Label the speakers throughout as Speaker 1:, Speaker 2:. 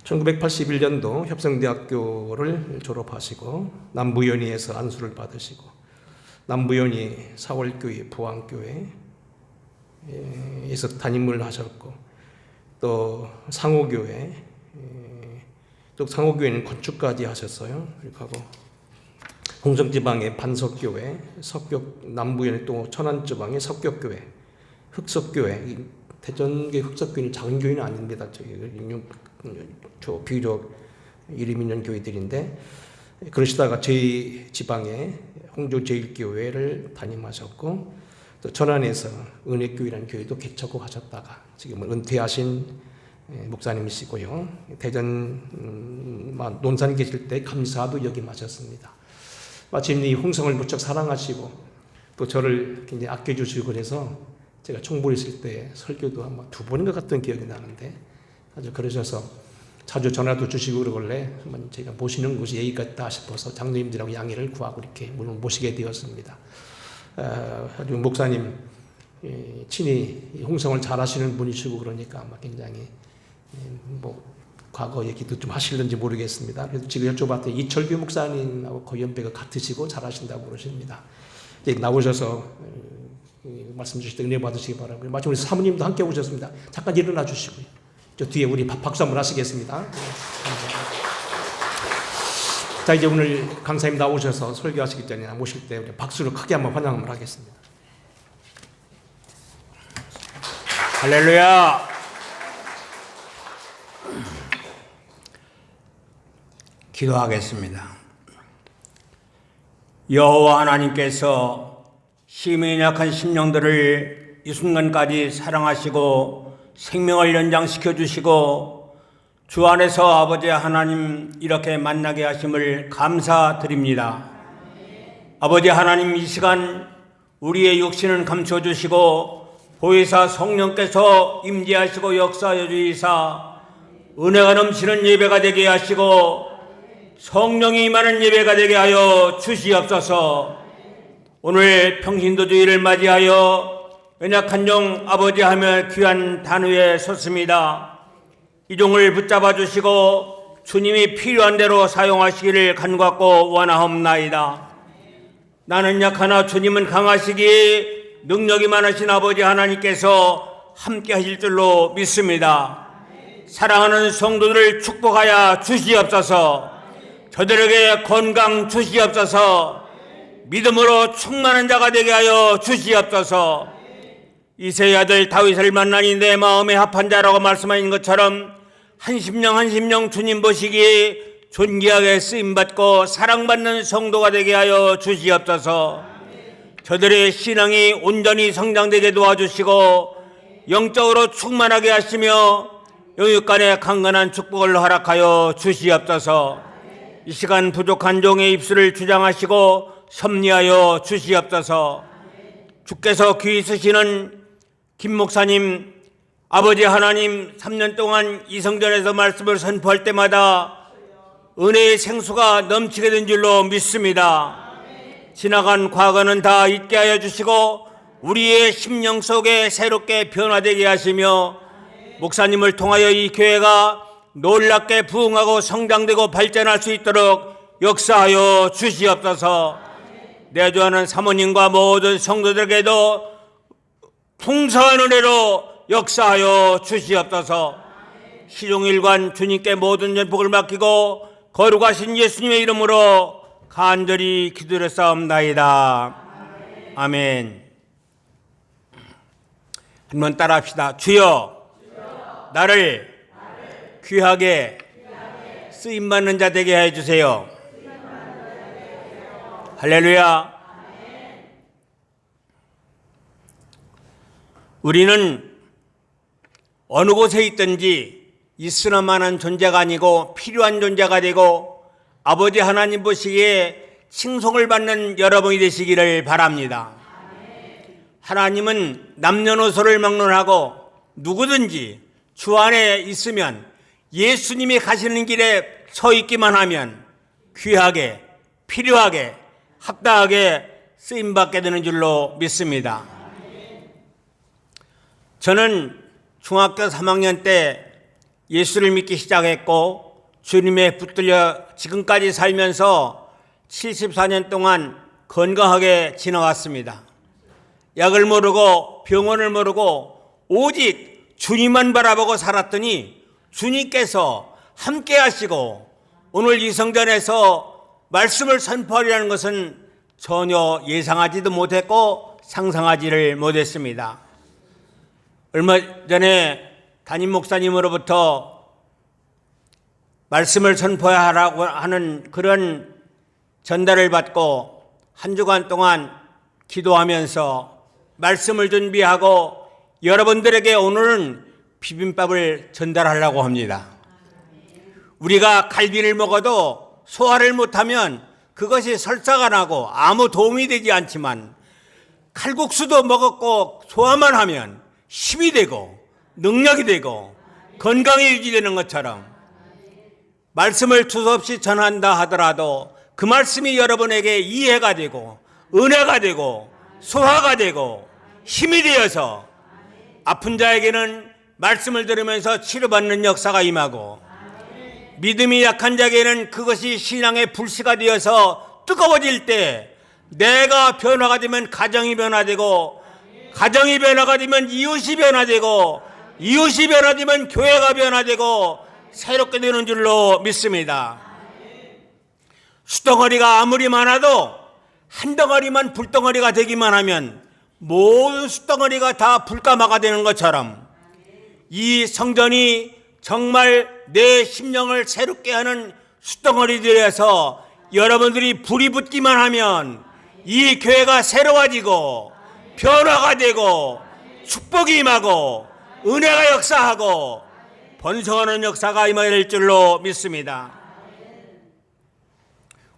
Speaker 1: 1981년도 협성대학교를 졸업하시고 남부연희에서 안수를 받으시고 남부연희 사월교회 부안교회에서 담임을 하셨고 또 상호교회 또 상호교회는 건축까지 하셨어요. 그리고 홍성지방의 반석교회, 남부연희 또 천안지방의 석격교회, 흑석교회. 대전의 흑석교회는 작은 교회는 아닙니다. 비교적 이름 있는 교회들인데 그러시다가 저희 지방의 홍조 제일교회를 담임하셨고 또 천안에서 은혜교회라는 교회도 개척을 하셨다가 지금은 은퇴하신 목사님이시고요. 대전 논산 계실 때 감사도 역임하셨습니다. 마침 이 홍성을 무척 사랑하시고 또 저를 굉장히 아껴주시고 그래서 제가 총부에 있을 때 설교도 아마 2번인가 갔던 기억이 나는데 아주 그러셔서 자주 전화도 주시고 그러길래 한번 제가 모시는 곳이 여기 같다 싶어서 장로님들하고 양해를 구하고 이렇게 모시게 되었습니다. 아주 목사님 친히 홍성을 잘 하시는 분이시고 그러니까 아마 굉장히 과거 얘기도 좀 하실는지 모르겠습니다. 그래서 지금 여쭤봤더니 이철규 목사님하고 거의 연배가 같으시고 잘 하신다고 그러십니다. 이제 나오셔서 말씀 주실 때 은혜 받으시기 바라고요. 마침 우리 사모님도 함께 오셨습니다. 잠깐 일어나 주시고요. 저 뒤에 우리 박수 한번 하시겠습니다. 자, 이제 오늘 강사님 나오셔서 설교하시기 전에 모실 때 우리 박수로 크게 한번 환영을 하겠습니다.
Speaker 2: 할렐루야. 기도하겠습니다. 여호와 하나님께서 힘이 약한 심령들을 이 순간까지 사랑하시고 생명을 연장시켜 주시고 주 안에서 아버지 하나님 이렇게 만나게 하심을 감사드립니다. 아버지 하나님, 이 시간 우리의 육신은 감춰 주시고 보혜사 성령께서 임재하시고 역사하여 주이사 은혜가 넘치는 예배가 되게 하시고 성령이 임하는 예배가 되게 하여 주시옵소서. 오늘 평신도주의를 맞이하여 연약한 종 아버지 하며 귀한 단위에 섰습니다. 이 종을 붙잡아 주시고 주님이 필요한 대로 사용하시기를 간구하고 원하옵나이다. 나는 약하나 주님은 강하시기 능력이 많으신 아버지 하나님께서 함께 하실 줄로 믿습니다. 사랑하는 성도들을 축복하여 주시옵소서. 저들에게 건강 주시옵소서. 믿음으로 충만한 자가 되게 하여 주시옵소서. 이새의 아들 다윗을 만나니 내 마음에 합한 자라고 말씀하신 것처럼 한 심령 주님 보시기에 존귀하게 쓰임받고 사랑받는 성도가 되게 하여 주시옵소서. 저들의 신앙이 온전히 성장되게 도와주시고 영적으로 충만하게 하시며 영육간의 강건한 축복을 허락하여 주시옵소서. 이 시간 부족한 종의 입술을 주장하시고 섭리하여 주시옵소서. 주께서 귀 쓰시는 김 목사님, 아버지 하나님 3년 동안 이성전에서 말씀을 선포할 때마다 은혜의 생수가 넘치게 된 줄로 믿습니다. 지나간 과거는 다 잊게 하여 주시고 우리의 심령 속에 새롭게 변화되게 하시며 목사님을 통하여 이 교회가 놀랍게 부흥하고 성장되고 발전할 수 있도록 역사하여 주시옵소서. 내주하는 사모님과 모든 성도들에게도 풍성한 은혜로 역사하여 주시옵소서. 시종일관 주님께 모든 전복을 맡기고 거룩하신 예수님의 이름으로 간절히 기도드렸사옵나이다. 아멘. 한번 따라합시다. 주여, 나를 귀하게 쓰임받는 자 되게 해주세요. 할렐루야. 우리는 어느 곳에 있든지 있으나마는 존재가 아니고 필요한 존재가 되고 아버지 하나님 보시기에 칭송을 받는 여러분이 되시기를 바랍니다. 하나님은 남녀노소를 막론하고 누구든지 주 안에 있으면 예수님이 가시는 길에 서 있기만 하면 귀하게, 필요하게, 합당하게 쓰임받게 되는 줄로 믿습니다. 저는 중학교 3학년 때 예수를 믿기 시작했고 주님에 붙들려 지금까지 살면서 74년 동안 건강하게 지나왔습니다. 약을 모르고 병원을 모르고 오직 주님만 바라보고 살았더니 주님께서 함께 하시고 오늘 이 성전에서 말씀을 선포하려는 것은 전혀 예상하지도 못했고 상상하지를 못했습니다. 얼마 전에 담임 목사님으로부터 말씀을 선포하라고 하는 그런 전달을 받고 한 주간 동안 기도하면서 말씀을 준비하고 여러분들에게 오늘은 비빔밥을 전달하려고 합니다. 우리가 갈비를 먹어도 소화를 못하면 그것이 설사가 나고 아무 도움이 되지 않지만 칼국수도 먹었고 소화만 하면 힘이 되고 능력이 되고 건강이 유지되는 것처럼 말씀을 두서없이 전한다 하더라도 그 말씀이 여러분에게 이해가 되고 은혜가 되고 소화가 되고 힘이 되어서 아픈 자에게는 말씀을 들으면서 치료받는 역사가 임하고 믿음이 약한 자에게는 그것이 신앙의 불씨가 되어서 뜨거워질 때 내가 변화가 되면 가정이 변화되고 가정이 변화가 되면 이웃이 변화되고 이웃이 변화되면 교회가 변화되고 새롭게 되는 줄로 믿습니다. 수덩어리가 아무리 많아도 한 덩어리만 불덩어리가 되기만 하면 모든 수덩어리가 다 불가마가 되는 것처럼 이 성전이 정말 내 심령을 새롭게 하는 수덩어리들에서 여러분들이 불이 붙기만 하면 이 교회가 새로워지고 변화가 되고 축복이 임하고 은혜가 역사하고 번성하는 역사가 임할 줄로 믿습니다.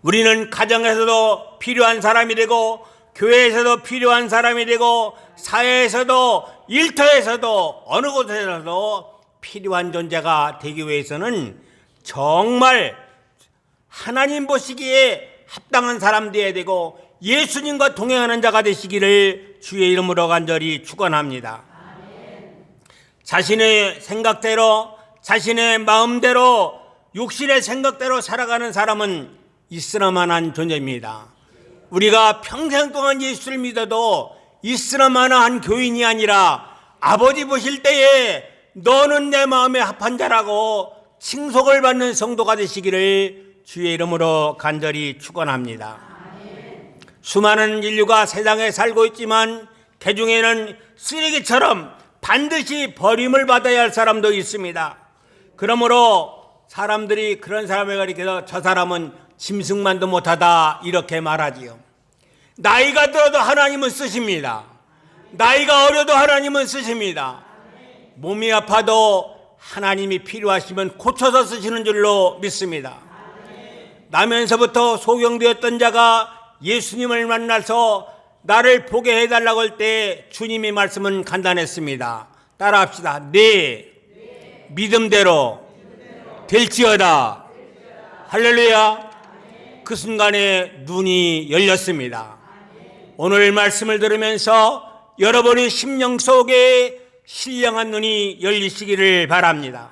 Speaker 2: 우리는 가정에서도 필요한 사람이 되고 교회에서도 필요한 사람이 되고 사회에서도 일터에서도 어느 곳에서도 필요한 존재가 되기 위해서는 정말 하나님 보시기에 합당한 사람 되어야 되고 예수님과 동행하는 자가 되시기를 주의 이름으로 간절히 축원합니다. 자신의 생각대로 자신의 마음대로 육신의 생각대로 살아가는 사람은 있으나마나한 존재입니다. 우리가 평생 동안 예수를 믿어도 있으나마나한 교인이 아니라 아버지 보실 때에 너는 내 마음에 합한 자라고 칭송을 받는 성도가 되시기를 주의 이름으로 간절히 축원합니다. 수많은 인류가 세상에 살고 있지만 그중에는 쓰레기처럼 반드시 버림을 받아야 할 사람도 있습니다. 그러므로 사람들이 그런 사람을 가리켜서 저 사람은 짐승만도 못하다 이렇게 말하지요. 나이가 들어도 하나님은 쓰십니다. 나이가 어려도 하나님은 쓰십니다. 몸이 아파도 하나님이 필요하시면 고쳐서 쓰시는 줄로 믿습니다. 나면서부터 소경되었던 자가 예수님을 만나서 나를 보게 해달라고 할 때 주님의 말씀은 간단했습니다. 따라합시다. 네 믿음대로 될지어다. 할렐루야. 그 순간에 눈이 열렸습니다. 오늘 말씀을 들으면서 여러분의 심령 속에 신령한 눈이 열리시기를 바랍니다.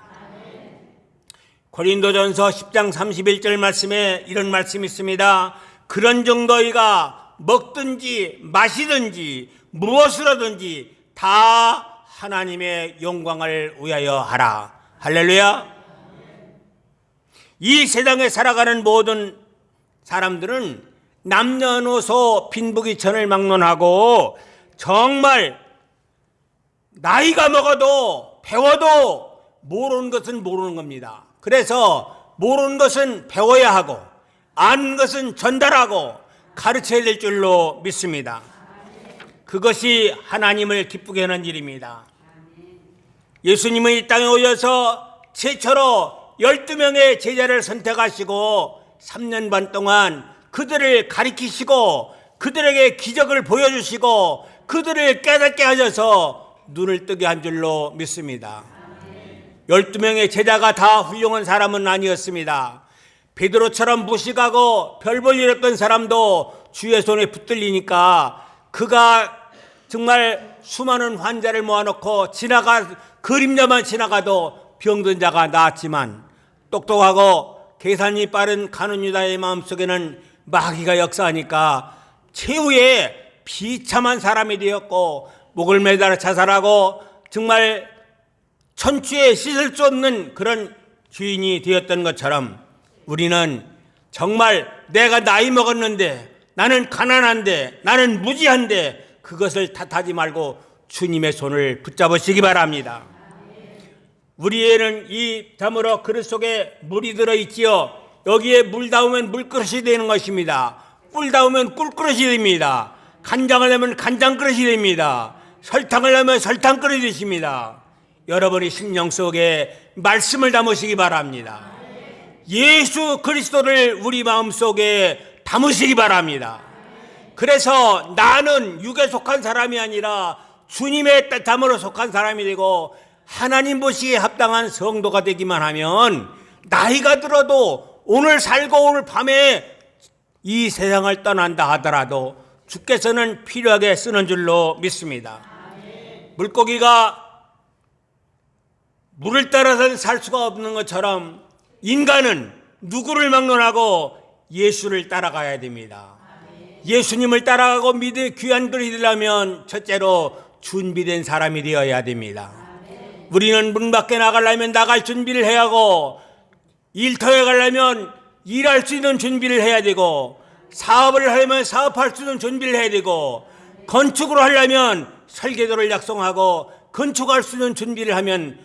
Speaker 2: 고린도전서 10장 31절 말씀에 이런 말씀이 있습니다. 그런 정도이가 먹든지 마시든지 무엇을 하든지 다 하나님의 영광을 위하여 하라. 할렐루야. 이 세상에 살아가는 모든 사람들은 남녀노소 빈부귀천을 막론하고 정말 나이가 먹어도 배워도 모르는 것은 모르는 겁니다. 그래서 모르는 것은 배워야 하고 아는 것은 전달하고 가르쳐야 될 줄로 믿습니다. 그것이 하나님을 기쁘게 하는 일입니다. 예수님은 이 땅에 오셔서 최초로 12명의 제자를 선택하시고 3년 반 동안 그들을 가리키시고 그들에게 기적을 보여주시고 그들을 깨닫게 하셔서 눈을 뜨게 한 줄로 믿습니다. 12명의 제자가 다 훌륭한 사람은 아니었습니다. 베드로처럼 무식하고 별 볼 일 없던 사람도 주의 손에 붙들리니까 그가 정말 수많은 환자를 모아놓고 그림자만 지나가도 병든 자가 나았지만 똑똑하고 계산이 빠른 가룟 유다의 마음속에는 마귀가 역사하니까 최후에 비참한 사람이 되었고 목을 매달아 자살하고 정말 천추에 씻을 수 없는 그런 주인이 되었던 것처럼 우리는 정말 내가 나이 먹었는데, 나는 가난한데, 나는 무지한데 그것을 탓하지 말고 주님의 손을 붙잡으시기 바랍니다. 우리에는 이 참으로 그릇 속에 물이 들어있지요. 여기에 물 닿으면 물그릇이 되는 것입니다. 꿀 닿으면 꿀그릇이 됩니다. 간장을 넣으면 간장그릇이 됩니다. 설탕을 넣으면 설탕그릇이 되십니다. 여러분의 심령 속에 말씀을 담으시기 바랍니다. 예수 그리스도를 우리 마음속에 담으시기 바랍니다. 그래서 나는 육에 속한 사람이 아니라 주님의 땀으로 속한 사람이 되고 하나님 보시기에 합당한 성도가 되기만 하면 나이가 들어도 오늘 살고 오늘 밤에 이 세상을 떠난다 하더라도 주께서는 필요하게 쓰는 줄로 믿습니다. 물고기가 물을 따라서는 살 수가 없는 것처럼 인간은 누구를 막론하고 예수를 따라가야 됩니다. 예수님을 따라가고 믿음의 귀한 그릇이 되려면 첫째로 준비된 사람이 되어야 됩니다. 우리는 문 밖에 나가려면 나갈 준비를 해야 하고, 일터에 가려면 일할 수 있는 준비를 해야 되고, 사업을 하려면 사업할 수 있는 준비를 해야 되고, 건축을 하려면 설계도를 작성하고 건축할 수 있는 준비를 하면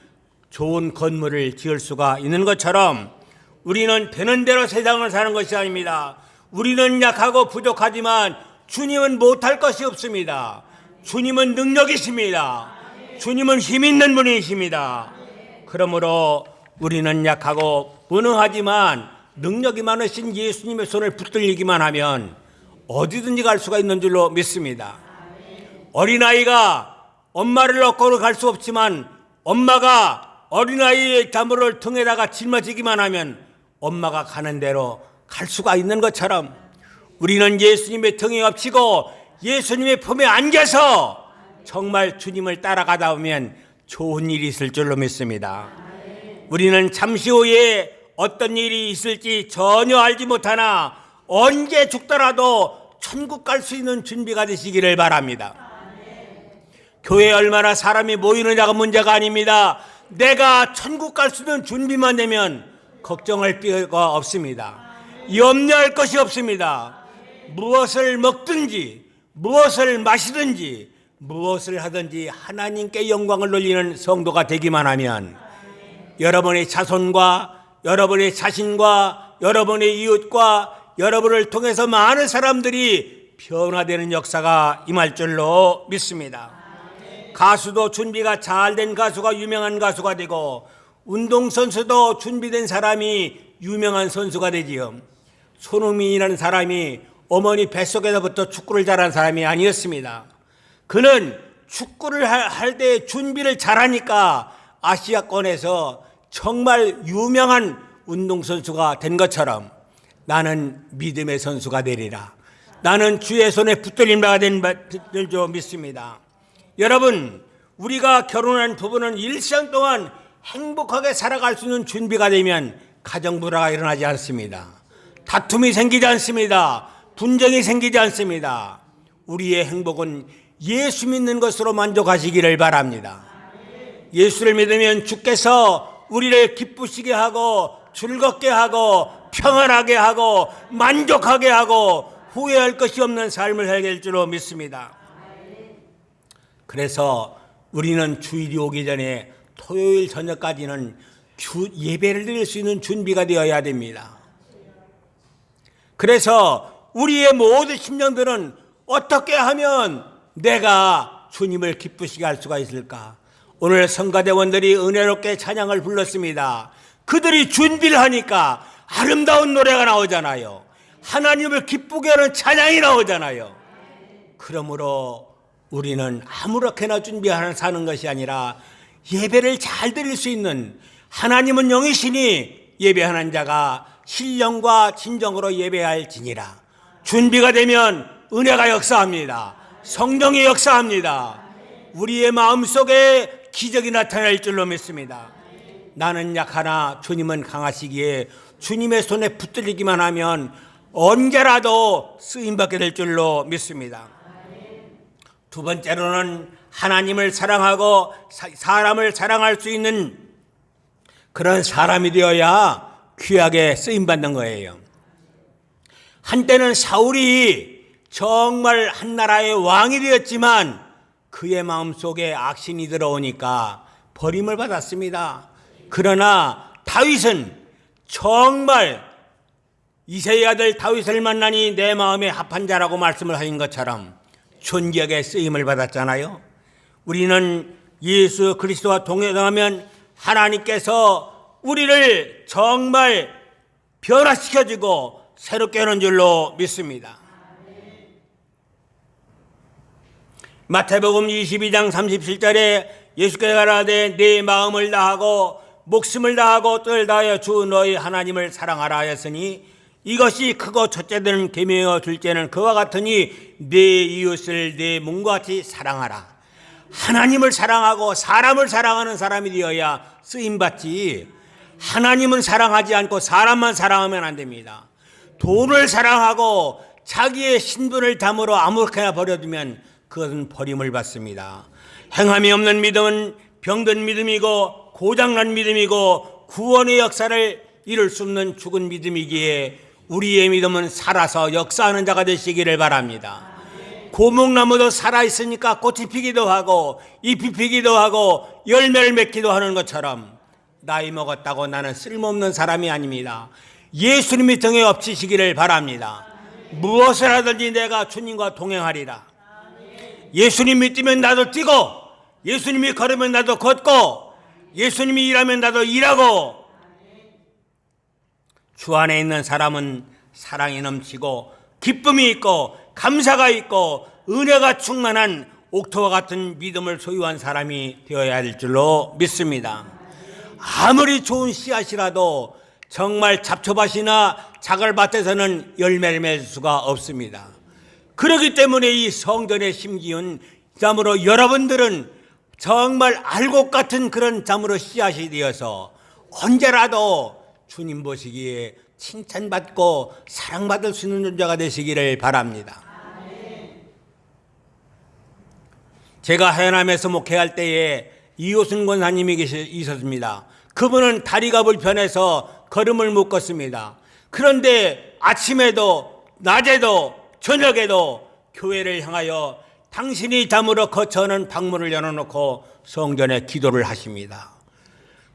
Speaker 2: 좋은 건물을 지을 수가 있는 것처럼 우리는 되는 대로 세상을 사는 것이 아닙니다. 우리는 약하고 부족하지만 주님은 못할 것이 없습니다. 주님은 능력이십니다. 주님은 힘 있는 분이십니다. 그러므로 우리는 약하고 무능하지만 능력이 많으신 예수님의 손을 붙들리기만 하면 어디든지 갈 수가 있는 줄로 믿습니다. 어린아이가 엄마를 얻고는 갈 수 없지만 엄마가 어린아이의 자물을 등에다가 짊어지기만 하면 엄마가 가는 대로 갈 수가 있는 것처럼 우리는 예수님의 등에 엎치고 예수님의 품에 안겨서 정말 주님을 따라가다 보면 좋은 일이 있을 줄로 믿습니다. 우리는 잠시 후에 어떤 일이 있을지 전혀 알지 못하나 언제 죽더라도 천국 갈 수 있는 준비가 되시기를 바랍니다. 교회에 얼마나 사람이 모이느냐가 문제가 아닙니다. 내가 천국 갈 수 있는 준비만 되면 걱정할 필요가 없습니다. 염려할 것이 없습니다. 무엇을 먹든지 무엇을 마시든지 무엇을 하든지 하나님께 영광을 돌리는 성도가 되기만 하면 여러분의 자손과 여러분의 자신과 여러분의 이웃과 여러분을 통해서 많은 사람들이 변화되는 역사가 임할 줄로 믿습니다. 가수도 준비가 잘 된 가수가 유명한 가수가 되고 운동선수도 준비된 사람이 유명한 선수가 되지요. 손흥민이라는 사람이 어머니 뱃속에서부터 축구를 잘한 사람이 아니었습니다. 그는 축구를 할 때 준비를 잘하니까 아시아권에서 정말 유명한 운동선수가 된 것처럼 나는 믿음의 선수가 되리라. 나는 주의 손에 붙들림 바가 된 줄 믿습니다. 여러분, 우리가 결혼한 부부는 일생 동안 행복하게 살아갈 수 있는 준비가 되면 가정 불화가 일어나지 않습니다. 다툼이 생기지 않습니다. 분쟁이 생기지 않습니다. 우리의 행복은 예수 믿는 것으로 만족하시기를 바랍니다. 예수를 믿으면 주께서 우리를 기쁘시게 하고 즐겁게 하고 평안하게 하고 만족하게 하고 후회할 것이 없는 삶을 살게 될 줄로 믿습니다. 그래서 우리는 주일이 오기 전에 토요일 저녁까지는 예배를 드릴 수 있는 준비가 되어야 됩니다. 그래서 우리의 모든 심령들은 어떻게 하면 내가 주님을 기쁘시게 할 수가 있을까? 오늘 성가대원들이 은혜롭게 찬양을 불렀습니다. 그들이 준비를 하니까 아름다운 노래가 나오잖아요. 하나님을 기쁘게 하는 찬양이 나오잖아요. 그러므로 우리는 아무렇게나 준비하는 사는 것이 아니라 예배를 잘 드릴 수 있는, 하나님은 영이시니 예배하는 자가 신령과 진정으로 예배할지니라. 준비가 되면 은혜가 역사합니다. 성령이 역사합니다. 우리의 마음속에 기적이 나타날 줄로 믿습니다. 나는 약하나 주님은 강하시기에 주님의 손에 붙들리기만 하면 언제라도 쓰임받게 될 줄로 믿습니다. 두 번째로는 하나님을 사랑하고 사람을 사랑할 수 있는 그런 사람이 되어야 귀하게 쓰임받는 거예요. 한때는 사울이 정말 한 나라의 왕이 되었지만 그의 마음속에 악신이 들어오니까 버림을 받았습니다. 그러나 다윗은 정말 이새의 아들 다윗을 만나니 내 마음에 합한 자라고 말씀을 하신 것처럼 존귀하게 쓰임을 받았잖아요. 우리는 예수 그리스도와 동행하면 하나님께서 우리를 정말 변화시켜주고 새롭게 하는 줄로 믿습니다. 마태복음 22장 37절에 예수께서 가라사대 네 마음을 다하고 목숨을 다하고 뜻을 다하여 주 너희 하나님을 사랑하라 하였으니 이것이 크고 첫째는 계명이요 둘째는 그와 같으니 네 이웃을 네 몸과 같이 사랑하라. 하나님을 사랑하고 사람을 사랑하는 사람이 되어야 쓰임받지, 하나님은 사랑하지 않고 사람만 사랑하면 안 됩니다. 돈을 사랑하고 자기의 신분을 담으로 아무렇게나 버려두면 그것은 버림을 받습니다. 행함이 없는 믿음은 병든 믿음이고 고장난 믿음이고 구원의 역사를 이룰 수 없는 죽은 믿음이기에 우리의 믿음은 살아서 역사하는 자가 되시기를 바랍니다. 고목나무도 살아있으니까 꽃이 피기도 하고 잎이 피기도 하고 열매를 맺기도 하는 것처럼 나이 먹었다고 나는 쓸모없는 사람이 아닙니다. 예수님이 등에 엎치시기를 바랍니다. 무엇을 하든지 내가 주님과 동행하리라. 예수님이 뛰면 나도 뛰고, 예수님이 걸으면 나도 걷고, 예수님이 일하면 나도 일하고, 주 안에 있는 사람은 사랑이 넘치고 기쁨이 있고 감사가 있고 은혜가 충만한 옥토와 같은 믿음을 소유한 사람이 되어야 할 줄로 믿습니다. 아무리 좋은 씨앗이라도 정말 잡초밭이나 자갈밭에서는 열매를 맺을 수가 없습니다. 그렇기 때문에 이 성전의 심기운 참으로 여러분들은 정말 알곡 같은 그런 참으로 씨앗이 되어서 언제라도 주님 보시기에 칭찬받고 사랑받을 수 있는 존재가 되시기를 바랍니다. 제가 해남에서 목회할 때에 이호순 권사님이 있었습니다. 그분은 다리가 불편해서 걸음을 못 걷습니다. 그런데 아침에도 낮에도 저녁에도 교회를 향하여 당신이 담으러 거처하는 방문을 열어놓고 성전에 기도를 하십니다.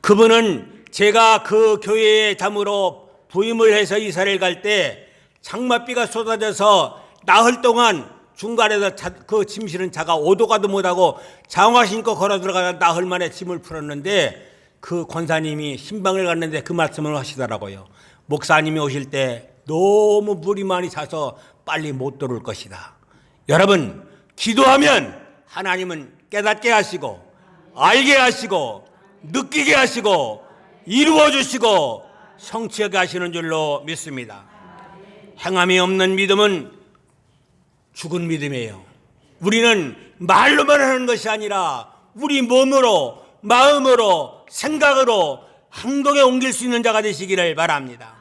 Speaker 2: 그분은 제가 그 교회에 잠으로 부임을 해서 이사를 갈 때 장맛비가 쏟아져서 나흘 동안 중간에서 그 짐 실은 차가 오도 가도 못하고 장화 신고 걸어 들어가다 나흘 만에 짐을 풀었는데 그 권사님이 신방을 갔는데 그 말씀을 하시더라고요. 목사님이 오실 때 너무 물이 많이 차서 빨리 못 들어올 것이다. 여러분, 기도하면 하나님은 깨닫게 하시고 알게 하시고 느끼게 하시고 이루어주시고 성취하게 하시는 줄로 믿습니다. 행함이 없는 믿음은 죽은 믿음이에요. 우리는 말로만 하는 것이 아니라 우리 몸으로, 마음으로, 생각으로 행동에 옮길 수 있는 자가 되시기를 바랍니다.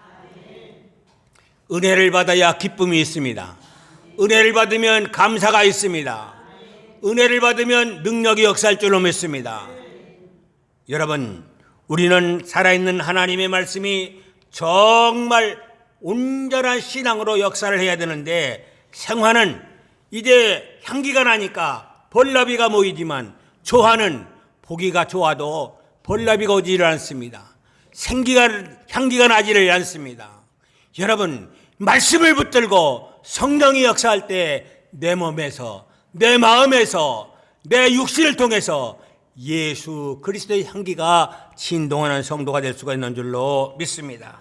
Speaker 2: 은혜를 받아야 기쁨이 있습니다. 은혜를 받으면 감사가 있습니다. 은혜를 받으면 능력이 역사할 줄로 믿습니다. 여러분, 우리는 살아있는 하나님의 말씀이 정말 온전한 신앙으로 역사를 해야 되는데 생화는 이제 향기가 나니까 벌나비가 모이지만 조화는 보기가 좋아도 벌나비가 오지를 않습니다. 향기가 나지를 않습니다. 여러분, 말씀을 붙들고 성령이 역사할 때 내 몸에서, 내 마음에서, 내 육신을 통해서 예수 그리스도의 향기가 진동하는 성도가 될 수가 있는 줄로 믿습니다.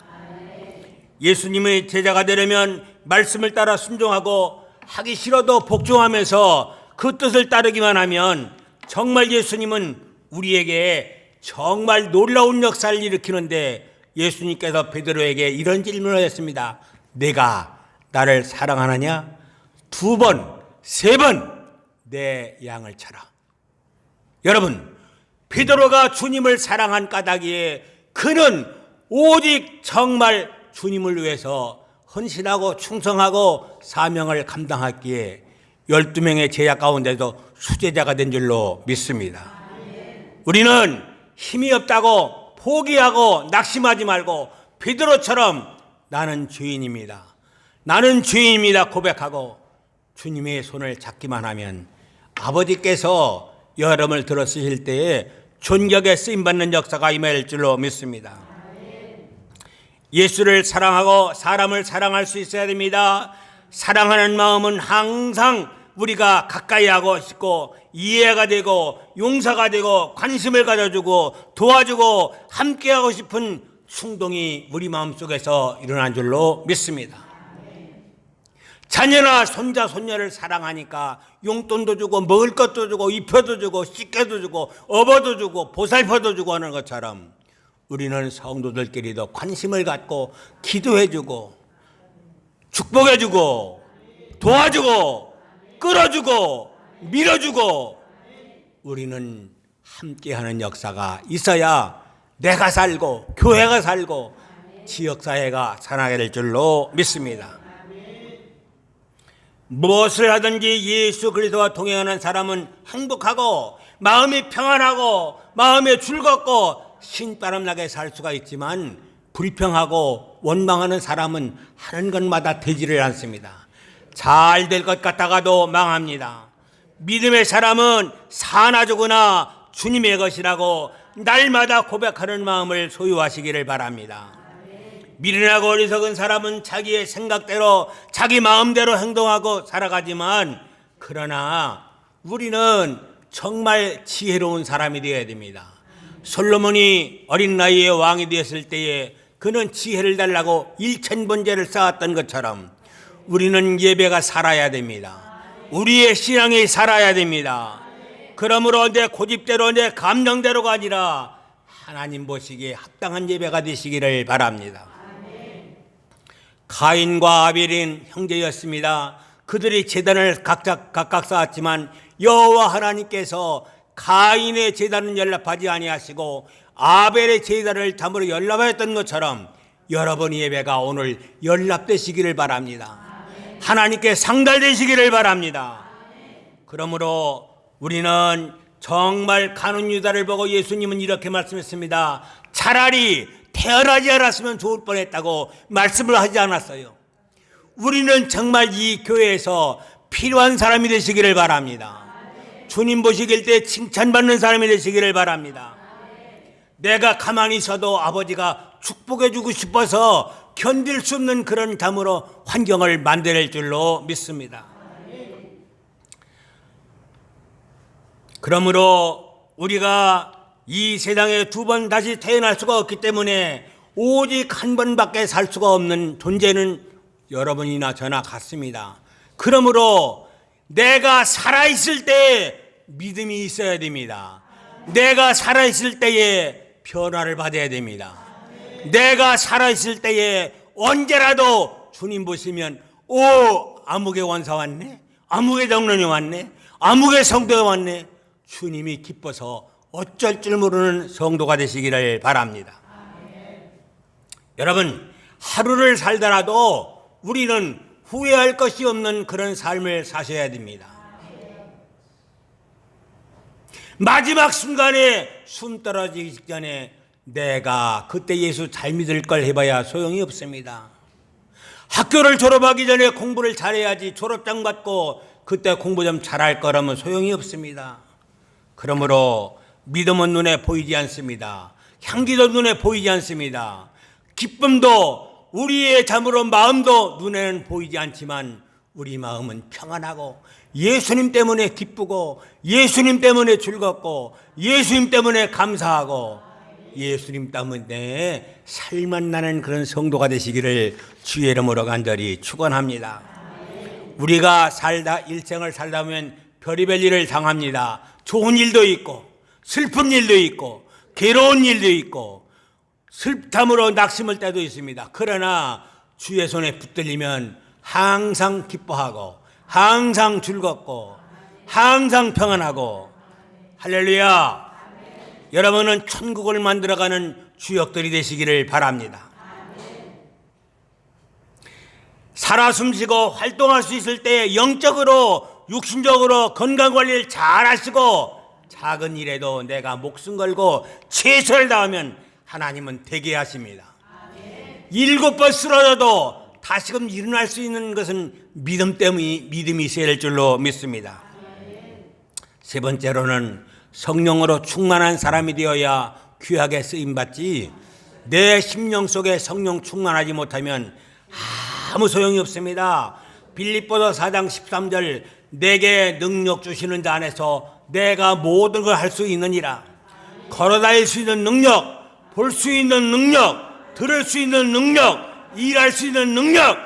Speaker 2: 예수님의 제자가 되려면 말씀을 따라 순종하고 하기 싫어도 복종하면서 그 뜻을 따르기만 하면 정말 예수님은 우리에게 정말 놀라운 역사를 일으키는데 예수님께서 베드로에게 이런 질문을 했습니다. 내가 나를 사랑하느냐? 2번, 3번 내 양을 쳐라. 여러분, 베드로가 주님을 사랑한 까닭에 그는 오직 정말 주님을 위해서 헌신하고 충성하고 사명을 감당했기에 12명의 제자 가운데도 수제자가 된 줄로 믿습니다. 우리는 힘이 없다고 포기하고 낙심하지 말고 베드로처럼 나는 죄인입니다. 나는 죄인입니다 고백하고 주님의 손을 잡기만 하면 아버지께서 여러분을 들어 쓰실 때에 존경에 쓰임받는 역사가 임할 줄로 믿습니다. 예수를 사랑하고 사람을 사랑할 수 있어야 됩니다. 사랑하는 마음은 항상 우리가 가까이 하고 싶고 이해가 되고 용서가 되고 관심을 가져주고 도와주고 함께하고 싶은 충동이 우리 마음속에서 일어난 줄로 믿습니다. 자녀나 손자 손녀를 사랑하니까 용돈도 주고 먹을 것도 주고 입혀도 주고 씻겨도 주고 업어도 주고 보살펴도 주고 하는 것처럼 우리는 성도들끼리도 관심을 갖고 기도해주고 축복해주고 도와주고 끌어주고 밀어주고 우리는 함께하는 역사가 있어야 내가 살고 교회가 살고 지역사회가 살아가게 될 줄로 믿습니다. 무엇을 하든지 예수 그리스도와 동행하는 사람은 행복하고 마음이 평안하고 마음이 즐겁고 신바람 나게 살 수가 있지만 불평하고 원망하는 사람은 하는 것마다 되지를 않습니다. 잘 될 것 같다가도 망합니다. 믿음의 사람은 사나 죽으나 주님의 것이라고 날마다 고백하는 마음을 소유하시기를 바랍니다. 미련하고 어리석은 사람은 자기의 생각대로 자기 마음대로 행동하고 살아가지만 그러나 우리는 정말 지혜로운 사람이 되어야 됩니다. 솔로몬이 어린 나이에 왕이 되었을 때에 그는 지혜를 달라고 1000번제를 쌓았던 것처럼 우리는 예배가 살아야 됩니다. 우리의 신앙이 살아야 됩니다. 그러므로 내 고집대로 내 감정대로가 아니라 하나님 보시기에 합당한 예배가 되시기를 바랍니다. 가인과 아벨은 형제였습니다. 그들이 제단을 각각 쌓았지만 여호와 하나님께서 가인의 제단은 연락하지 아니하시고 아벨의 제단을 담으로 연락하였던 것처럼 여러분의 예배가 오늘 연락되시기를 바랍니다. 하나님께 상달되시기를 바랍니다. 그러므로 우리는 정말 가룟 유다를 보고 예수님은 이렇게 말씀했습니다. 차라리 태어나지 않았으면 좋을 뻔했다고 말씀을 하지 않았어요. 우리는 정말 이 교회에서 필요한 사람이 되시기를 바랍니다. 주님 보시길 때 칭찬받는 사람이 되시기를 바랍니다. 내가 가만히 있어도 아버지가 축복해 주고 싶어서 견딜 수 없는 그런 담으로 환경을 만들 줄로 믿습니다. 그러므로 우리가 이 세상에 2번 다시 태어날 수가 없기 때문에 오직 한 번밖에 살 수가 없는 존재는 여러분이나 저나 같습니다. 그러므로 내가 살아있을 때 믿음이 있어야 됩니다. 내가 살아있을 때에 변화를 받아야 됩니다. 내가 살아있을 때에 언제라도 주님 보시면 아무개 원사 왔네, 아무개 정론이 왔네, 아무개 성도가 왔네, 주님이 기뻐서 어쩔 줄 모르는 성도가 되시기를 바랍니다. 여러분, 하루를 살더라도 우리는 후회할 것이 없는 그런 삶을 사셔야 됩니다. 마지막 순간에 숨 떨어지기 직전에 내가 그때 예수 잘 믿을 걸 해봐야 소용이 없습니다. 학교를 졸업하기 전에 공부를 잘해야지 졸업장 받고 그때 공부 좀 잘할 거라면 소용이 없습니다. 그러므로 믿음은 눈에 보이지 않습니다. 향기도 눈에 보이지 않습니다. 기쁨도 우리의 잠으로 마음도 눈에는 보이지 않지만 우리 마음은 평안하고 예수님 때문에 기쁘고 예수님 때문에 즐겁고 예수님 때문에 감사하고 예수님 때문에 살만 나는 그런 성도가 되시기를 주의 이름으로 간절히 축원합니다. 우리가 일생을 살다 보면 별의별 일을 당합니다. 좋은 일도 있고 슬픈 일도 있고 괴로운 일도 있고 슬픔으로 낙심할 때도 있습니다. 그러나 주의 손에 붙들리면 항상 기뻐하고 항상 즐겁고 항상 평안하고 할렐루야. 여러분은 천국을 만들어가는 주역들이 되시기를 바랍니다. 살아 숨쉬고 활동할 수 있을 때 영적으로 육신적으로 건강관리를 잘 하시고 작은 일에도 내가 목숨 걸고 최선을 다하면 하나님은 되게 하십니다. 7번 쓰러져도 다시금 일어날 수 있는 것은 믿음이 있어야 될 줄로 믿습니다. 세 번째로는 성령으로 충만한 사람이 되어야 귀하게 쓰임받지, 내 심령 속에 성령 충만하지 못하면 아무 소용이 없습니다. 빌립보서 4장 13절, 내게 능력 주시는 자 안에서 내가 모든 걸 할 수 있느니라. 걸어다닐 수 있는 능력, 볼 수 있는 능력, 들을 수 있는 능력, 일할 수 있는 능력.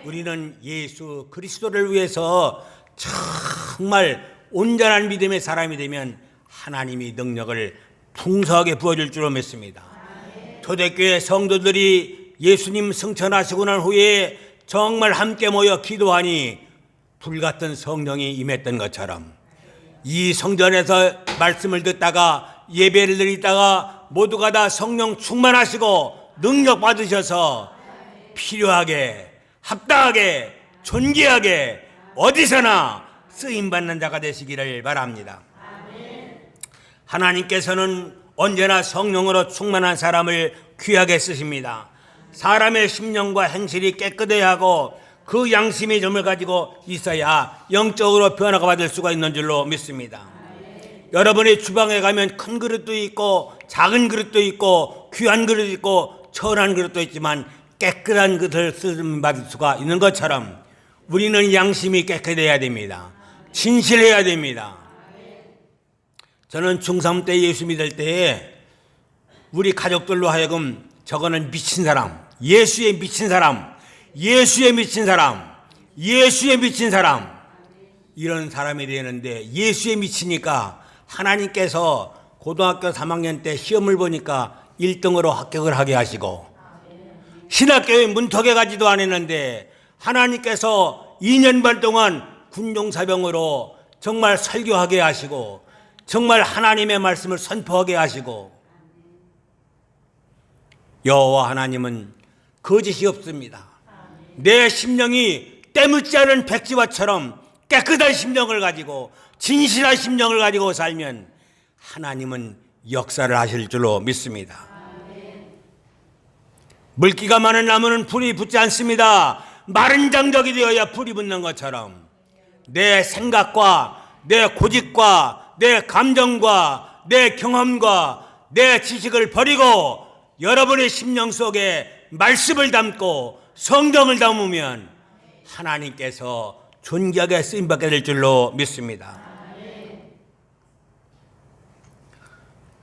Speaker 2: 우리는 예수 그리스도를 위해서 정말 온전한 믿음의 사람이 되면 하나님이 능력을 풍성하게 부어줄 줄로 믿습니다. 초대교회 성도들이 예수님 승천하시고 난 후에 정말 함께 모여 기도하니 불같은 성령이 임했던 것처럼 이 성전에서 말씀을 듣다가 예배를 드리다가 모두가 다 성령 충만하시고 능력 받으셔서 필요하게, 합당하게, 존귀하게 어디서나 쓰임받는 자가 되시기를 바랍니다. 하나님께서는 언제나 성령으로 충만한 사람을 귀하게 쓰십니다. 사람의 심령과 행실이 깨끗해야 하고 그 양심의 점을 가지고 있어야 영적으로 변화가 받을 수가 있는 줄로 믿습니다. 여러분의 주방에 가면 큰 그릇도 있고 작은 그릇도 있고 귀한 그릇도 있고 천한 그릇도 있지만 깨끗한 그릇을 쓰임 받을 수가 있는 것처럼 우리는 양심이 깨끗해야 됩니다. 진실해야 됩니다. 저는 중3 때 예수 믿을 때에 우리 가족들로 하여금 저거는 미친 사람, 예수에 미친 사람, 예수에 미친 사람, 예수에 미친 사람, 이런 사람이 되는데 예수에 미치니까 하나님께서 고등학교 3학년 때 시험을 보니까 1등으로 합격을 하게 하시고 신학교에 문턱에 가지도 않았는데 하나님께서 2년 반 동안 군종사병으로 정말 설교하게 하시고 정말 하나님의 말씀을 선포하게 하시고 여호와 하나님은 거짓이 없습니다. 내 심령이 때묻지 않은 백지화처럼 깨끗한 심령을 가지고 진실한 심령을 가지고 살면 하나님은 역사를 하실 줄로 믿습니다. 물기가 많은 나무는 불이 붙지 않습니다. 마른 장작이 되어야 불이 붙는 것처럼 내 생각과 내 고집과 내 감정과 내 경험과 내 지식을 버리고 여러분의 심령 속에 말씀을 담고 성경을 담으면 하나님께서 존귀하게 쓰임받게 될 줄로 믿습니다.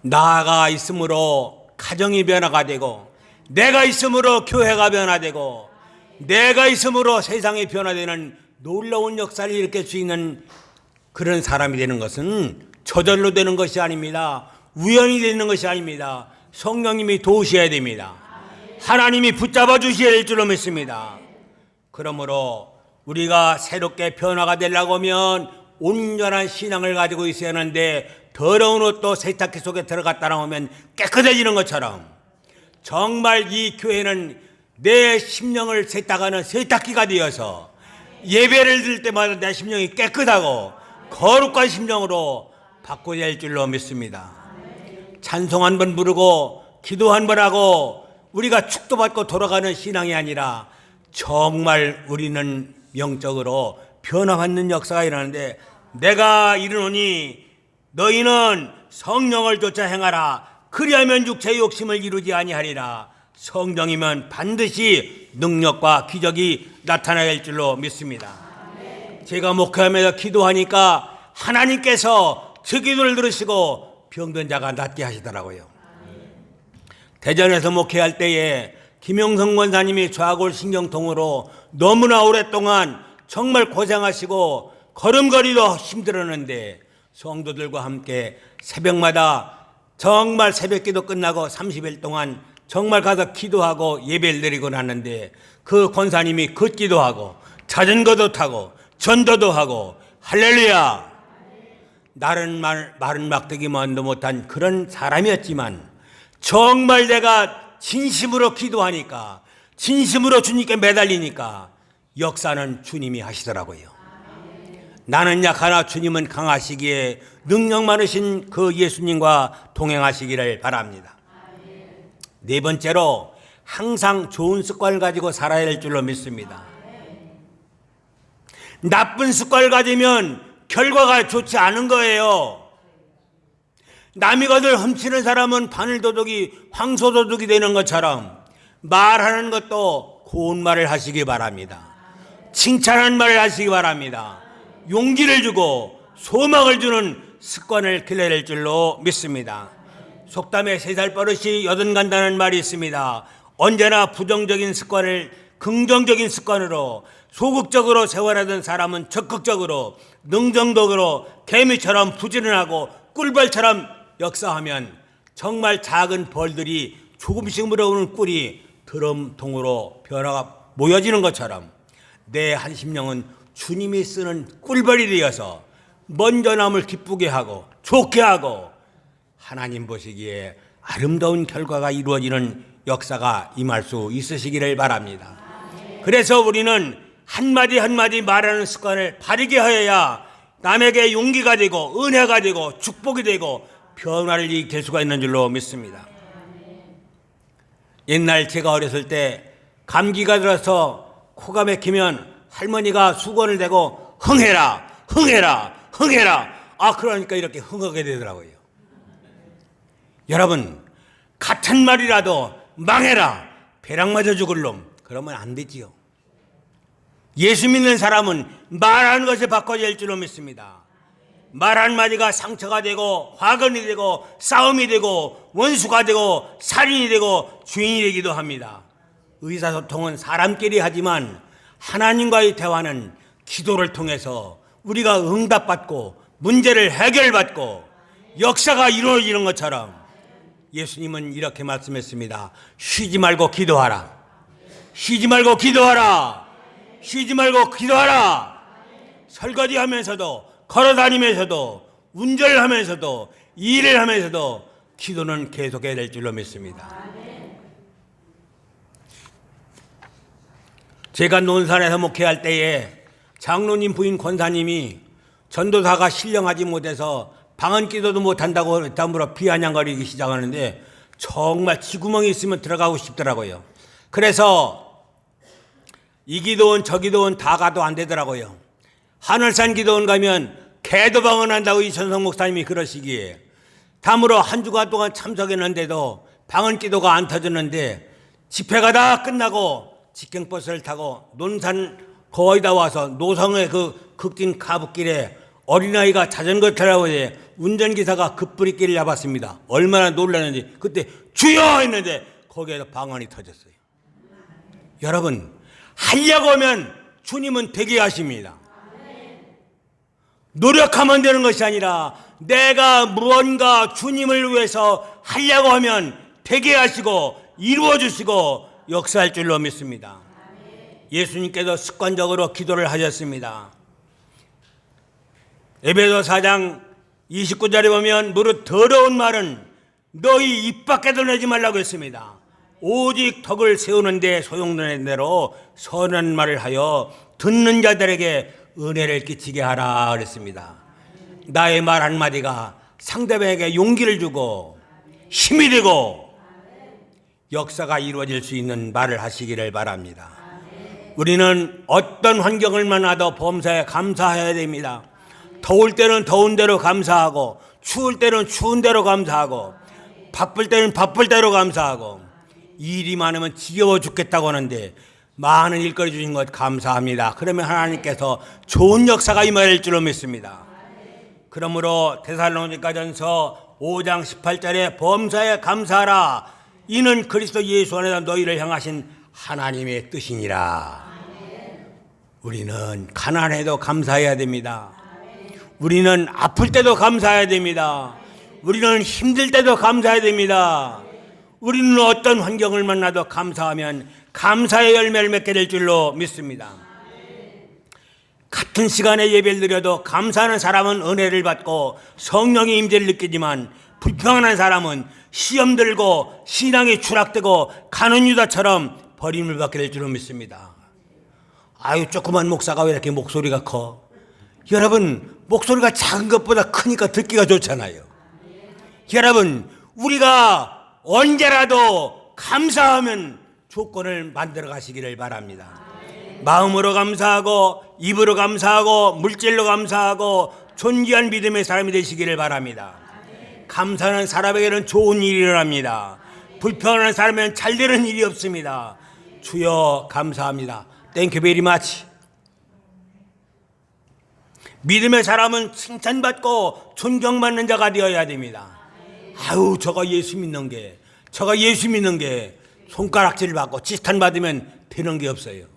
Speaker 2: 나가 있으므로 가정이 변화가 되고 내가 있으므로 교회가 변화되고 내가 있으므로 세상이 변화되는 놀라운 역사를 일으킬 수 있는 그런 사람이 되는 것은 저절로 되는 것이 아닙니다. 우연히 되는 것이 아닙니다. 성령님이 도우셔야 됩니다. 하나님이 붙잡아 주셔야 될 줄로 믿습니다. 그러므로 우리가 새롭게 변화가 되려고 하면 온전한 신앙을 가지고 있어야 하는데 더러운 옷도 세탁기 속에 들어갔다 나오면 깨끗해지는 것처럼 정말 이 교회는 내 심령을 세탁하는 세탁기가 되어서 예배를 드릴 때마다 내 심령이 깨끗하고 거룩한 심령으로 바꿔야 할 줄로 믿습니다. 찬송 한 번 부르고 기도 한 번 하고 우리가 축도받고 돌아가는 신앙이 아니라 정말 우리는 영적으로 변화받는 역사가 일어나는데 내가 이르노니 너희는 성령을 쫓아 행하라. 그리하면 육체의 욕심을 이루지 아니하리라. 성령이면 반드시 능력과 기적이 나타나야 할 줄로 믿습니다. 제가 목회하면서 기도하니까 하나님께서 제 기도를 들으시고 병든 자가 낫게 하시더라고요. 대전에서 목회할 때에 김영성 권사님이 좌골 신경통으로 너무나 오랫동안 정말 고생하시고 걸음걸이도 힘들었는데 성도들과 함께 새벽마다 정말 새벽기도 끝나고 30일 동안 정말 가서 기도하고 예배를 드리고 났는데 그 권사님이 걷기도 하고 자전거도 타고 전도도 하고 할렐루야 마른 막대기만도 못한 그런 사람이었지만 정말 내가 진심으로 기도하니까, 진심으로 주님께 매달리니까 역사는 주님이 하시더라고요. 나는 약하나 주님은 강하시기에 능력 많으신 그 예수님과 동행하시기를 바랍니다. 네 번째로, 항상 좋은 습관을 가지고 살아야 할 줄로 믿습니다. 나쁜 습관을 가지면 결과가 좋지 않은 거예요. 남이 것을 훔치는 사람은 바늘도둑이 황소도둑이 되는 것처럼 말하는 것도 고운 말을 하시기 바랍니다. 칭찬하는 말을 하시기 바랍니다. 용기를 주고 소망을 주는 습관을 길러야 할 줄로 믿습니다. 속담에 3살 버릇이 여든 간다는 말이 있습니다. 언제나 부정적인 습관을 긍정적인 습관으로 소극적으로 세워나던 사람은 적극적으로, 능정적으로 개미처럼 부지런하고 꿀벌처럼 역사하면 정말 작은 벌들이 조금씩 물어오는 꿀이 드럼통으로 변화가 모여지는 것처럼 내 한심령은 주님이 쓰는 꿀벌이 되어서 먼저 남을 기쁘게 하고 좋게 하고 하나님 보시기에 아름다운 결과가 이루어지는 역사가 임할 수 있으시기를 바랍니다. 그래서 우리는 한마디 한마디 말하는 습관을 바르게 하여야 남에게 용기가 되고 은혜가 되고 축복이 되고 변화를 일으킬 수가 있는 줄로 믿습니다. 옛날 제가 어렸을 때 감기가 들어서 코가 막히면 할머니가 수건을 대고 흥해라 흥해라 흥해라, 그러니까 이렇게 흥하게 되더라고요. 여러분, 같은 말이라도 망해라, 배랑 맞아 죽을 놈, 그러면 안 되지요. 예수 믿는 사람은 말하는 것에 바꿔야 할 줄로 믿습니다. 말 한마디가 상처가 되고 화근이 되고 싸움이 되고 원수가 되고 살인이 되고 주인이 되기도 합니다. 의사소통은 사람끼리 하지만 하나님과의 대화는 기도를 통해서 우리가 응답받고 문제를 해결받고 역사가 이루어지는 것처럼 예수님은 이렇게 말씀했습니다. 쉬지 말고 기도하라. 쉬지 말고 기도하라. 쉬지 말고 기도하라. 설거지하면서도 걸어다니면서도 운전을 하면서도 일을 하면서도 기도는 계속해야 될 줄로 믿습니다. 제가 논산에서 목회할 때에 장로님 부인 권사님이 전도사가 신령하지 못해서 방언 기도도 못한다고 담으로 비아냥거리기 시작하는데 정말 쥐구멍이 있으면 들어가고 싶더라고요. 그래서 이 기도원 저 기도원 다 가도 안 되더라고요. 하늘산 기도원 가면 개도 방언한다고 이천성 목사님이 그러시기에 담으로 한 주간 동안 참석했는데도 방언 기도가 안 터졌는데 집회가 다 끝나고 직경버스를 타고 논산 거의 다 와서 노성의 그 극진 가북길에 어린아이가 자전거 타라고 해 운전기사가 급브리끼를 잡았습니다. 얼마나 놀랐는지 그때 주여 했는데 거기에서 방언이 터졌어요. 여러분, 하려고 하면 주님은 되게 하십니다. 노력하면 되는 것이 아니라 내가 무언가 주님을 위해서 하려고 하면 되게 하시고 이루어 주시고 역사할 줄로 믿습니다. 예수님께서 습관적으로 기도를 하셨습니다. 에베소 4장 29절에 보면 무릇 더러운 말은 너희 입 밖에도 내지 말라고 했습니다. 오직 덕을 세우는 데 소용되는 대로 선한 말을 하여 듣는 자들에게 은혜를 끼치게 하라 그랬습니다. 나의 말 한마디가 상대방에게 용기를 주고 힘이 되고 역사가 이루어질 수 있는 말을 하시기를 바랍니다. 우리는 어떤 환경을 만나도 범사에 감사해야 됩니다. 더울 때는 더운 대로 감사하고 추울 때는 추운 대로 감사하고 바쁠 때는 바쁠 대로 감사하고 일이 많으면 지겨워 죽겠다고 하는데 많은 일거리 주신 것 감사합니다. 그러면 하나님께서 좋은 역사가 임할 줄로 믿습니다. 그러므로 데살로니가전서 5장 18절에 범사에 감사하라. 이는 그리스도 예수 안에서 너희를 향하신 하나님의 뜻이니라. 우리는 가난해도 감사해야 됩니다. 우리는 아플 때도 감사해야 됩니다. 우리는 힘들 때도 감사해야 됩니다. 우리는 어떤 환경을 만나도 감사하면 감사의 열매를 맺게 될 줄로 믿습니다. 같은 시간에 예배를 드려도 감사하는 사람은 은혜를 받고 성령의 임재를 느끼지만 불평하는 사람은 시험 들고 신앙이 추락되고 가룟 유다처럼 버림을 받게 될 줄로 믿습니다. 아유, 조그만 목사가 왜 이렇게 목소리가 커? 여러분, 목소리가 작은 것보다 크니까 듣기가 좋잖아요. 여러분, 우리가 언제라도 감사하면 조건을 만들어 가시기를 바랍니다. 마음으로 감사하고 입으로 감사하고 물질로 감사하고 존귀한 믿음의 사람이 되시기를 바랍니다. 감사하는 사람에게는 좋은 일이 일어납니다. 불평하는 사람에게는 잘 되는 일이 없습니다. 주여 감사합니다. Thank you very much. 믿음의 사람은 칭찬받고 존경받는 자가 되어야 됩니다. 아유, 저가 예수 믿는 게 손가락질 받고 지탄 받으면 되는 게 없어요.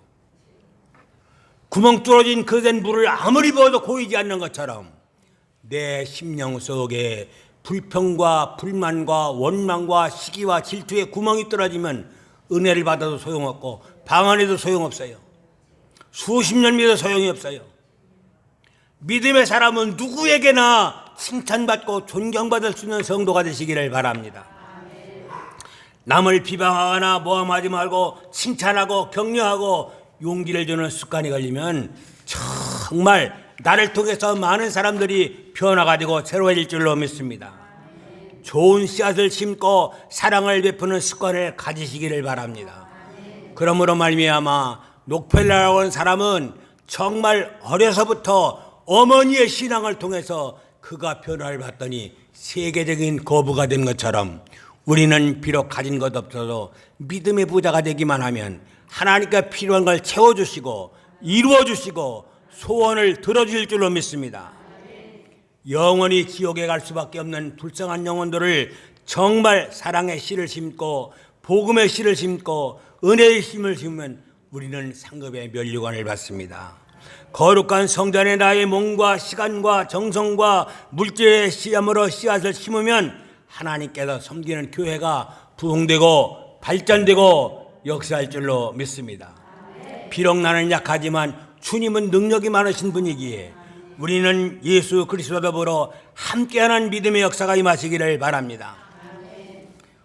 Speaker 2: 구멍 뚫어진 그된 물을 아무리 부어도 고이지 않는 것처럼 내 심령 속에 불평과 불만과 원망과 시기와 질투의 구멍이 뚫어지면 은혜를 받아도 소용없고 방언해도 소용없어요. 수십 년 믿어도 소용이 없어요. 믿음의 사람은 누구에게나 칭찬받고 존경받을 수 있는 성도가 되시기를 바랍니다. 남을 비방하거나 모함하지 말고 칭찬하고 격려하고 용기를 주는 습관이 걸리면 정말 나를 통해서 많은 사람들이 변화가 되고 새로워질 줄로 믿습니다. 좋은 씨앗을 심고 사랑을 베푸는 습관을 가지시기를 바랍니다. 그러므로 말미암아 녹펠라라고 하는 사람은 정말 어려서부터 어머니의 신앙을 통해서 그가 변화를 받더니 세계적인 거부가 된 것처럼 우리는 비록 가진 것 없어도 믿음의 부자가 되기만 하면 하나님께 필요한 걸 채워주시고 이루어주시고 소원을 들어주실 줄로 믿습니다. 영원히 지옥에 갈 수밖에 없는 불쌍한 영혼들을 정말 사랑의 씨를 심고 복음의 씨를 심고 은혜의 심을 심으면 우리는 상급의 면류관을 받습니다. 거룩한 성전에 나의 몸과 시간과 정성과 물질의 씨앗으로 씨앗을 심으면 하나님께서 섬기는 교회가 부흥되고 발전되고 역사할 줄로 믿습니다. 비록 나는 약하지만 주님은 능력이 많으신 분이기에 우리는 예수 그리스도와 더불어 함께하는 믿음의 역사가 임하시기를 바랍니다.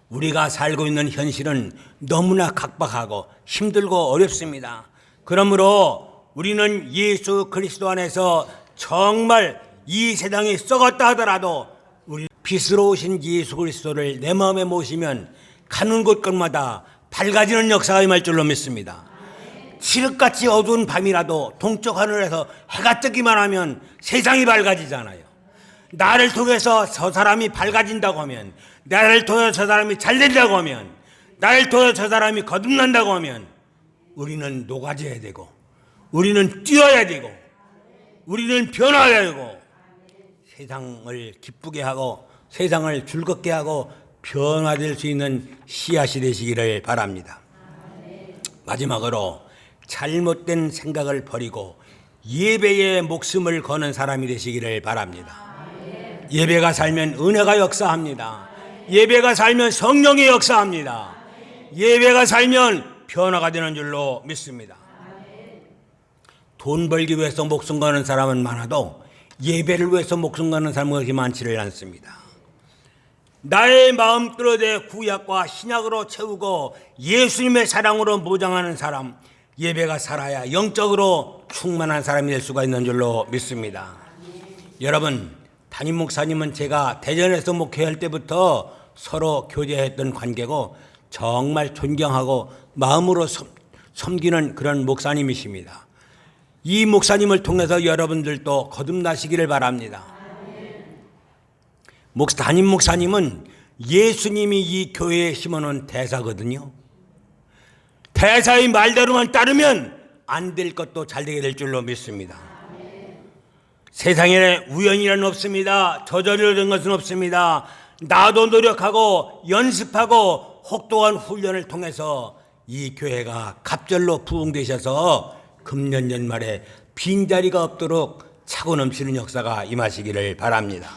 Speaker 2: 우리가 살고 있는 현실은 너무나 각박하고 힘들고 어렵습니다. 그러므로 우리는 예수 그리스도 안에서 정말 이 세상이 썩었다 하더라도 우리 빛으로 오신 예수 그리스도를 내 마음에 모시면 가는 곳곳마다 밝아지는 역사가 임할 줄로 믿습니다. 칠흑같이 어두운 밤이라도 동쪽 하늘에서 해가 뜨기만 하면 세상이 밝아지잖아요. 나를 통해서 저 사람이 밝아진다고 하면, 나를 통해서 저 사람이 잘 된다고 하면, 나를 통해서 저 사람이 거듭난다고 하면 우리는 녹아져야 되고 우리는 뛰어야 되고 우리는 변화해야 되고 세상을 기쁘게 하고 세상을 즐겁게 하고 변화될 수 있는 씨앗이 되시기를 바랍니다. 마지막으로 잘못된 생각을 버리고 예배에 목숨을 거는 사람이 되시기를 바랍니다. 예배가 살면 은혜가 역사합니다. 예배가 살면 성령이 역사합니다. 예배가 살면 변화가 되는 줄로 믿습니다. 돈 벌기 위해서 목숨 거는 사람은 많아도 예배를 위해서 목숨 거는 사람은 그렇게 많지를 않습니다. 나의 마음 뚫어대 구약과 신약으로 채우고 예수님의 사랑으로 무장하는 사람, 예배가 살아야 영적으로 충만한 사람이 될 수가 있는 줄로 믿습니다. 여러분, 담임 목사님은 제가 대전에서 목회할 때부터 서로 교제했던 관계고 정말 존경하고 마음으로 섬기는 그런 목사님이십니다. 이 목사님을 통해서 여러분들도 거듭나시기를 바랍니다. 담임 목사님은 예수님이 이 교회에 심어놓은 대사거든요. 대사의 말대로만 따르면 안 될 것도 잘 되게 될 줄로 믿습니다. 세상에 우연이란 없습니다. 저절로 된 것은 없습니다. 나도 노력하고 연습하고 혹독한 훈련을 통해서 이 교회가 갑절로 부흥되셔서 금년 연말에 빈자리가 없도록 차고 넘치는 역사가 임하시기를 바랍니다.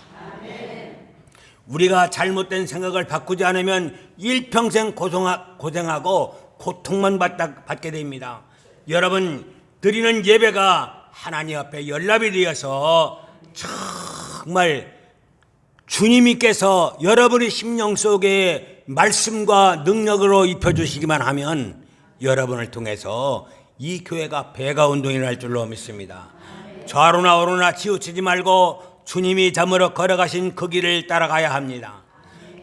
Speaker 2: 우리가 잘못된 생각을 바꾸지 않으면 일평생 고생하고 고통만 받게 됩니다. 여러분, 드리는 예배가 하나님 앞에 연락이 되어서 정말 주님께서 여러분의 심령 속에 말씀과 능력으로 입혀주시기만 하면 여러분을 통해서 이 교회가 배가 운동이 날 줄로 믿습니다. 좌로나 우로나 치우치지 말고 주님이 잠으로 걸어가신 그 길을 따라가야 합니다.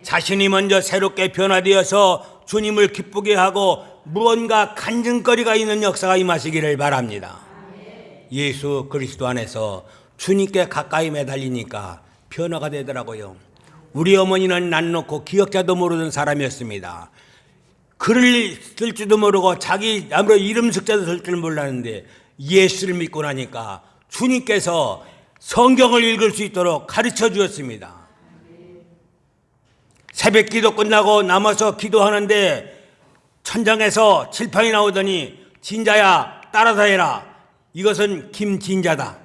Speaker 2: 자신이 먼저 새롭게 변화되어서 주님을 기쁘게 하고 무언가 간증거리가 있는 역사가 임하시기를 바랍니다. 예수 그리스도 안에서 주님께 가까이 매달리니까 변화가 되더라고요. 우리 어머니는 난 놓고 기억자도 모르던 사람이었습니다. 글을 쓸 줄도 모르고 자기 아무런 이름 숫자도 쓸 줄 몰랐는데 예수를 믿고 나니까 주님께서 성경을 읽을 수 있도록 가르쳐 주었습니다. 새벽 기도 끝나고 남아서 기도하는데 천장에서 칠판이 나오더니 진자야 따라서 해라. 이것은 김진자다.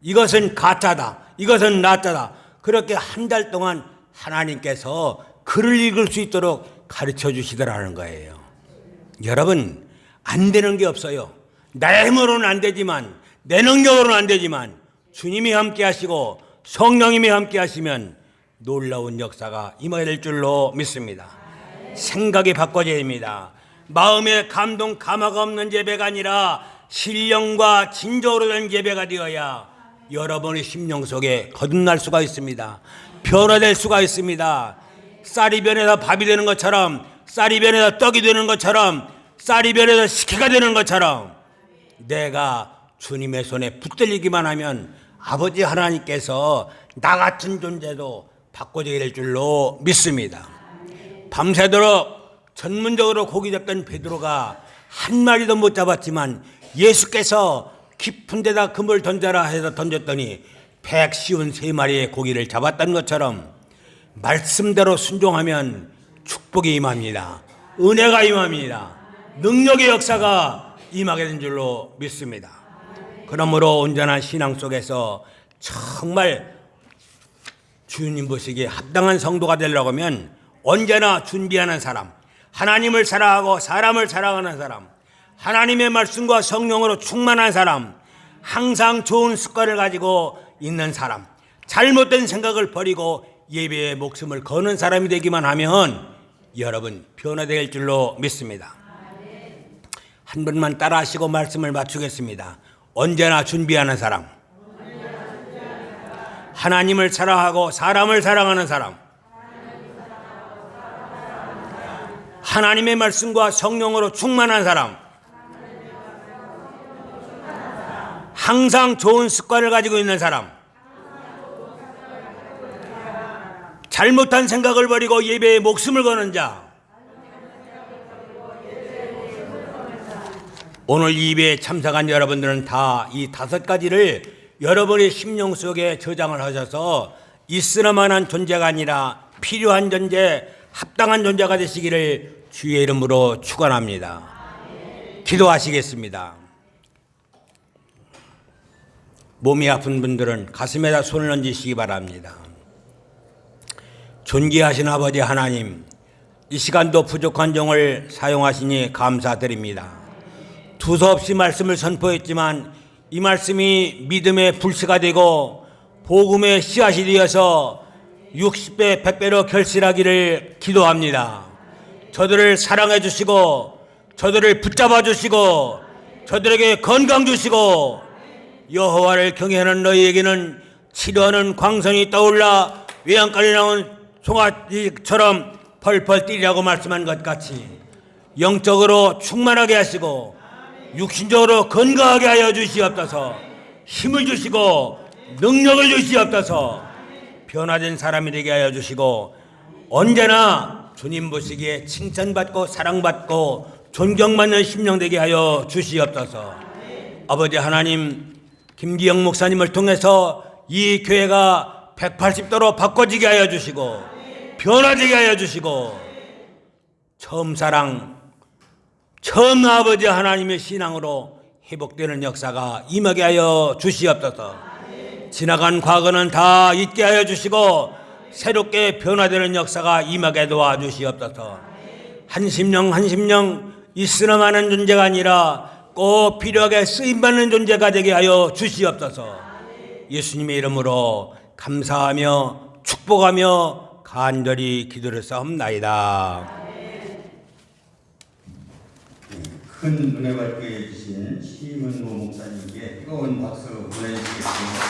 Speaker 2: 이것은 가짜다. 이것은 나짜다. 그렇게 한 달 동안 하나님께서 글을 읽을 수 있도록 가르쳐 주시더라는 거예요. 여러분, 안 되는 게 없어요. 내 힘으로는 안 되지만, 내 능력으로는 안 되지만 주님이 함께 하시고 성령님이 함께 하시면 놀라운 역사가 임하게 될 줄로 믿습니다. 생각이 바꿔져야 됩니다. 마음에 감동 감화가 없는 예배가 아니라 신령과 진정으로 된 예배가 되어야 여러분의 심령 속에 거듭날 수가 있습니다. 변화될 수가 있습니다. 쌀이 변해서 밥이 되는 것처럼, 쌀이 변해서 떡이 되는 것처럼, 쌀이 변해서 식혜가 되는 것처럼 내가 주님의 손에 붙들리기만 하면 아버지 하나님께서 나 같은 존재도 바꿔지게 될 줄로 믿습니다. 밤새도록 전문적으로 고기 잡던 베드로가 한 마리도 못 잡았지만 예수께서 깊은 데다 금을 던져라 해서 던졌더니 153마리의 고기를 잡았다는 것처럼 말씀대로 순종하면 축복이 임합니다. 은혜가 임합니다. 능력의 역사가 임하게 된 줄로 믿습니다. 그러므로 온전한 신앙 속에서 정말 주님 보시기에 합당한 성도가 되려고 하면 언제나 준비하는 사람, 하나님을 사랑하고 사람을 사랑하는 사람, 하나님의 말씀과 성령으로 충만한 사람, 항상 좋은 습관을 가지고 있는 사람, 잘못된 생각을 버리고 예배에 목숨을 거는 사람이 되기만 하면 여러분 변화될 줄로 믿습니다. 한 번만 따라하시고 말씀을 마치겠습니다. 언제나 준비하는 사람, 하나님을 사랑하고 사람을 사랑하는 사람, 하나님의 말씀과 성령으로 충만한 사람, 항상 좋은 습관을 가지고 있는 사람, 잘못한 생각을 버리고 예배에 목숨을 거는 자. 오늘 이 예배에 참석한 여러분들은 다 이 5가지를 여러분의 심령 속에 저장을 하셔서 있으나마한 존재가 아니라 필요한 존재, 합당한 존재가 되시기를 주의 이름으로 축원합니다. 기도하시겠습니다. 몸이 아픈 분들은 가슴에다 손을 얹으시기 바랍니다. 존귀하신 아버지 하나님, 이 시간도 부족한 종을 사용하시니 감사드립니다. 두서없이 말씀을 선포했지만 이 말씀이 믿음의 불씨가 되고 복음의 씨앗이 되어서 60배 100배로 결실하기를 기도합니다. 저들을 사랑해 주시고 저들을 붙잡아 주시고 저들에게 건강 주시고 여호와를 경외하는 너희에게는 치료하는 광선이 떠올라 외양간에 나온 송아지처럼 펄펄 뛰리라고 말씀한 것 같이 영적으로 충만하게 하시고 육신적으로 건강하게 하여 주시옵소서. 힘을 주시고 능력을 주시옵소서. 변화된 사람이 되게 하여 주시고 언제나 주님 보시기에 칭찬받고 사랑받고 존경받는 심령 되게 하여 주시옵소서. 아버지 하나님, 김기영 목사님을 통해서 이 교회가 180도로 바꿔지게 하여 주시고 변화되게 하여 주시고 처음 사랑, 처음 아버지 하나님의 신앙으로 회복되는 역사가 임하게 하여 주시옵소서. 지나간 과거는 다 잊게 하여 주시고 새롭게 변화되는 역사가 임하게 도와주시옵소서. 한 심령 한 심령 있으나 마는 존재가 아니라 꼭 필요하게 쓰임받는 존재가 되게 하여 주시옵소서. 예수님의 이름으로 감사하며 축복하며 간절히 기도를 싸움나이다.
Speaker 3: 큰 은혜가 있게 해주신 심은모 목사님께 뜨거운 박수 보내주시겠습니다.